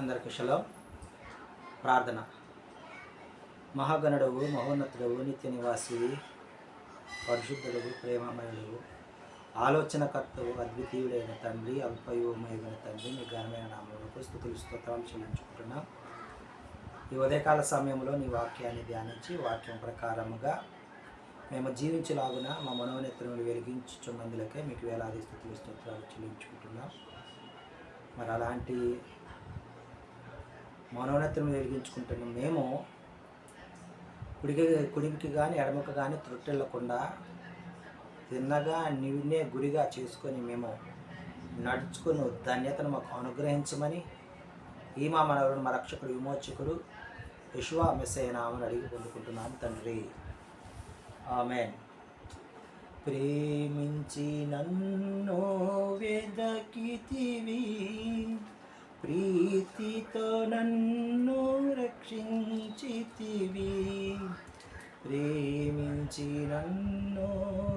అందరికీ షలోం. ప్రార్థన. మహాగణుడవు, మహోన్నతుడవు, నిత్య నివాసివి, పరిశుద్ధుడవు, ప్రేమమయుడవు, ఆలోచనకర్తవు, అద్వితీయుడైన తండ్రి, అల్పయోమయమైన తండ్రి, మీ ఘనమైన నామములకు స్తుతులు స్తోత్రాలు చెల్లించుకుంటున్నాం. ఈ ఉదయకాల సమయంలో నీ వాక్యాన్ని ధ్యానించి వాక్యం ప్రకారముగా మేము జీవించలాగున మా మనోనేత్రములు వెలిగించుచున్నందులకే మీకు వేలాది స్తుతులు స్తోత్రాలు చెల్లించుకుంటున్నాం. మరి అలాంటి మనోనేత్రం వెలిగించుకుంటున్న మేము కుడికి కానీ ఎడమకు కానీ త్రొట్టెళ్ళకుండా తిన్నగా నీవునే గురిగా చేసుకొని మేము నడుచుకుని ధన్యతను మాకు అనుగ్రహించమని ఈ మా మనవరుడు మా రక్షకుడు విమోచకుడు యెషువా మెస్సయ్య నామమున అడిగి పొందుకుంటున్నాం తండ్రి, ఆమేన్. ప్రేమించి నన్ను వెదకితివి, ప్రీతితో నన్ను రక్షించితివి. ప్రేమించి నన్ను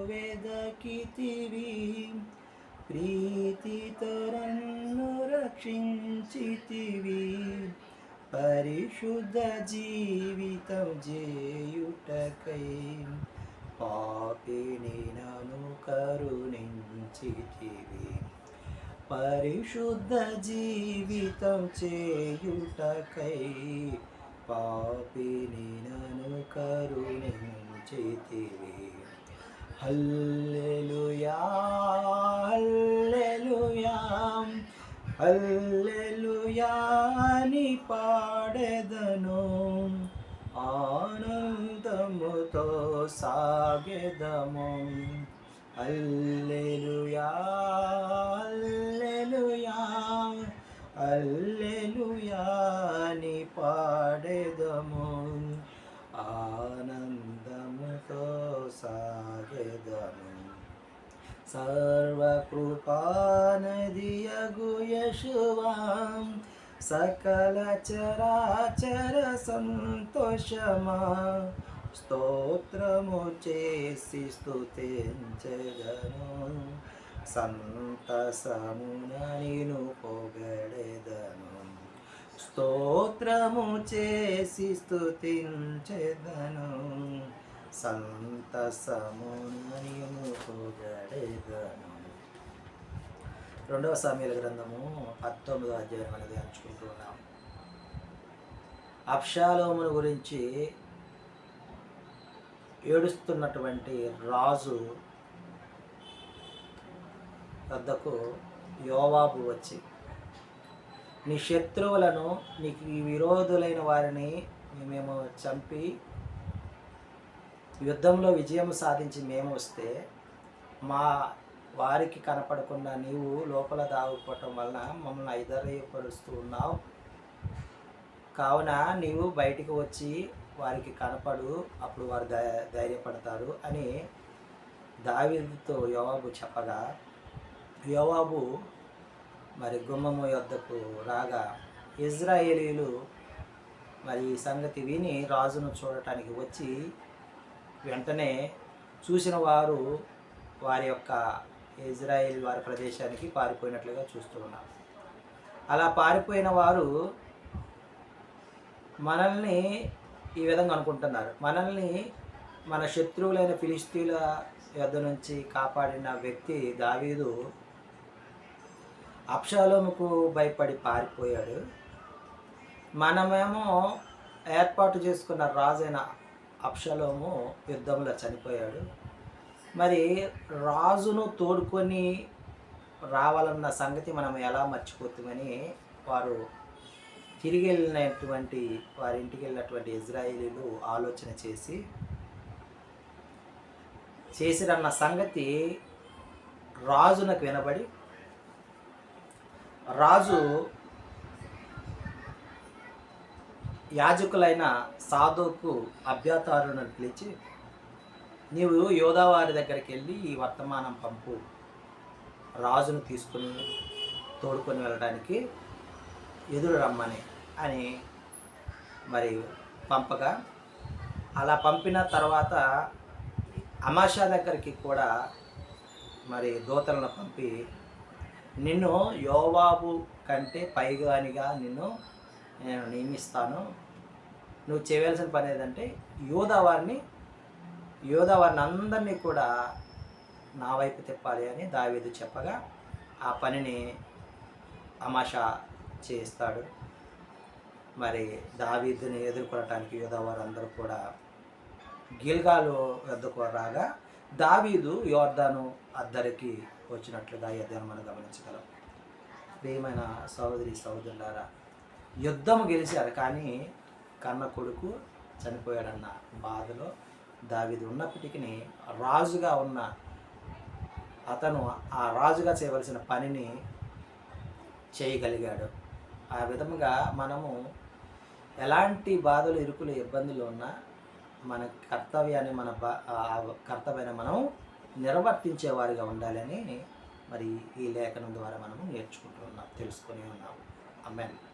వెదకితివి, ప్రీతితో నన్ను రక్షించితివి. పరిశుద్ధ జీవితం చేయుటకై పాపిని నన్ను కరుణించితివి. పరిశుద్ధ జీవితం చేయుటకై పాపిని నన్ను కరుణించితివి. హల్లెలూయా హల్లెలూయా హల్లెలూయా ని పాడెదను, ఆనందముతో సాగెదము. హల్లెలూయా హల్లెలూయా హల్లెలూయా ని పాడెదము, ఆనందముతో సాగెదము. సర్వకృపానిధియగు యెషువా, సకల చరాచర సంతోషమా, స్తోత్రము చేసి స్తుతించెదను, సంతసమున నిన్ను పొగడెదను. స్తోత్రము చేసి స్తుతించెదను, సంతసమున నిన్ను పొగడెదను. 2 సమూయేలు గ్రంథము 19వ అధ్యాయం అనేది ధ్యానించుకుంటూ ఉన్నాం. అబ్షాలోమును గురించి ఏడుస్తున్నటువంటి రాజు వద్దకు యోవాబు వచ్చి, నీ శత్రువులను, నీకు విరోధులైన వారిని మేము చంపి యుద్ధంలో విజయం సాధించి మేము వస్తే మా వారికి కనపడకుండా నీవు లోపల దాగుకోవటం వలన మమ్మల్ని ఐదర్యపరుస్తూ ఉన్నావు. కావున నీవు బయటికి వచ్చి వారికి కనపడు, అప్పుడు వారు ధైర్యపడతారు అని దావీదుతో యోవాబు చెప్పగా, యోవాబు మరి గుమ్మము యొద్దకు రాగా ఇజ్రాయేలీలు మరి ఈ సంగతి విని రాజును చూడటానికి వచ్చి వెంటనే చూసిన వారు వారి యొక్క ఇజ్రాయేల్ వారి ప్రదేశానికి పారిపోయినట్లుగా చూస్తూ ఉన్నారు. అలా పారిపోయిన వారు మనల్ని ఈ విధంగా అనుకుంటున్నారు, మనల్ని మన శత్రువులైన ఫిలిష్తీయుల యొద్ద నుంచి కాపాడిన వ్యక్తి దావీదు అబ్షాలోముకు భయపడి పారిపోయాడు, మనమేమో ఏర్పాటు చేసుకున్న రాజైన అబ్షాలోము యుద్ధంలో చనిపోయాడు. మరి రాజును తోడుకొని రావాలన్న సంగతి మనం ఎలా మర్చిపోతామని వారు తిరిగి వెళ్ళినటువంటి వారి ఇంటికి వెళ్ళినటువంటి ఇజ్రాయేలీలు ఆలోచన చేసిరన్న సంగతి రాజునకు వినబడి రాజు యాజకులైన సాదోకు అబ్యాతారును పిలిచి, నీవు యోధా వారి దగ్గరికి వెళ్ళి ఈ వర్తమానం పంపు, రాజును తీసుకుని తోడుకొని వెళ్ళడానికి ఎదురు రమ్మని అని మరి పంపగా, అలా పంపిన తర్వాత అమాషా దగ్గరికి కూడా మరి దూతలను పంపి నిన్ను యోవాబు కంటే పైగానిగా నేను నియమిస్తాను. నువ్వు చేయవలసిన పని ఏదంటే యోధా వారిని అందరినీ కూడా నా వైపు తిప్పాలి అని దావీదు చెప్పగా ఆ పనిని అమాషా చేస్తాడు. మరి దావీదుని ఎదుర్కొనటానికి యోధా వారందరూ కూడా గిల్గాలు వద్దకు రాగా దావీదు యోర్దాను అద్దరికి వచ్చినట్లుగా ఈ అధ్యాయం మనం గమనించగలం. ప్రియమైన సహోదరులారా, యుద్ధం గెలిచారు కానీ కన్న కొడుకు చనిపోయాడన్న బాధలో దావీదు ఉన్నప్పటికీ రాజుగా ఉన్న అతను ఆ రాజుగా చేయవలసిన పనిని చేయగలిగాడు. ఆ విధముగా మనము ఎలాంటి బాధలు, ఇరుకులు, ఇబ్బందులు ఉన్నా మన కర్తవ్యాన్ని కర్తవ్యాన్ని మనం నిర్వర్తించే వారిగా ఉండాలని మరి ఈ లేఖనం ద్వారా మనము తెలుసుకొని ఉన్నాము. ఆమేన్.